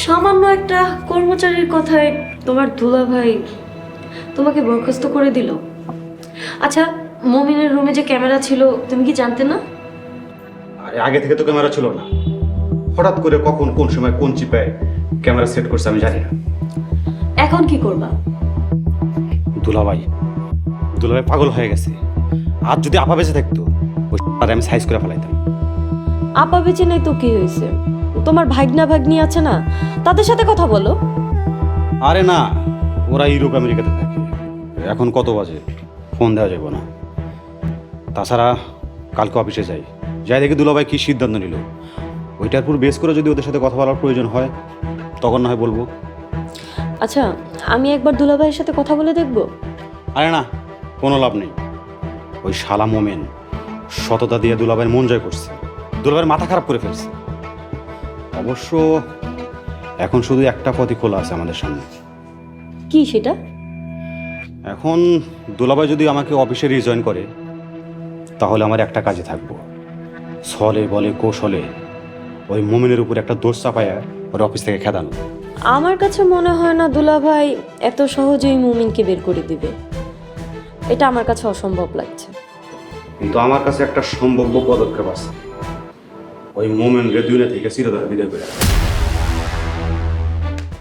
সামান্য একটা কর্মচারীর কথায় তোমার দুলাভাই তোমাকে বরখাস্ত করে দিল। আচ্ছা, মমিনের রুমে যে ক্যামেরা ছিল তুমি কি জানতে না? আরে আগে থেকে তো ক্যামেরা ছিল না, হঠাৎ করে কখন কোন সময় কোন চিপায় ক্যামেরা সেট করছে আমি জানি না। এখন কি করবা? দুলাভাই দুলাভাই পাগল হয়ে গেছে। আজ যদি আপা বেঁচে থাকতো ওই আমি সাইজ করে ফেলাইতাম। আপা বেঁচে নেই তো কি হয়েছে? তোমার ভাগনা ভাগ্নি আছে না, তাদের সাথে কথা বলো। আরে না, ওরা ইউরোপ আমেরিকাতে থাকে, এখন কত বাজে, ফোন দেওয়া যাবে না। তাছাড়া কালকে অফিসে যাই দেখি দুলাভাই কী সিদ্ধান্ত নিল, ওইটার উপর বেস করে যদি ওদের সাথে কথা বলার প্রয়োজন হয় তখন না হয় বলবো। আচ্ছা, আমি একবার দুলাভাইয়ের সাথে কথা বলে দেখব। আরে না, কোনো লাভ নেই। ওই শালা মোমেন সততা দিয়ে দুলাভাইয়ের মন জয় করছে, দুলাভাইয়ের মাথা খারাপ করে ফেলছে। অবশ্য এখন শুধু একটা পথই খোলা আছে আমাদের সামনে। কি সেটা? এখন দুলাভাই যদি আমাকে অফিসে রিজয়েন করে তাহলে আমার একটা কাজে থাকবো, ছলে বলে কৌশলে ওই মোমেনের উপর একটা দোষ চাপায়া ওর অফিস থেকে খেদানো। আমার কাছে মনে হয় না দুলাভাই এত সহজেই মুমিনকে বের করে দিবে। এটা আমার কাছে অসম্ভব লাগছে। কিন্তু আমার কাছে একটা সম্ভাব্য পদক্ষেপ আছে, ওই মোমেন রে দুনিয়া থেকে চিরতরে বিদায় করে।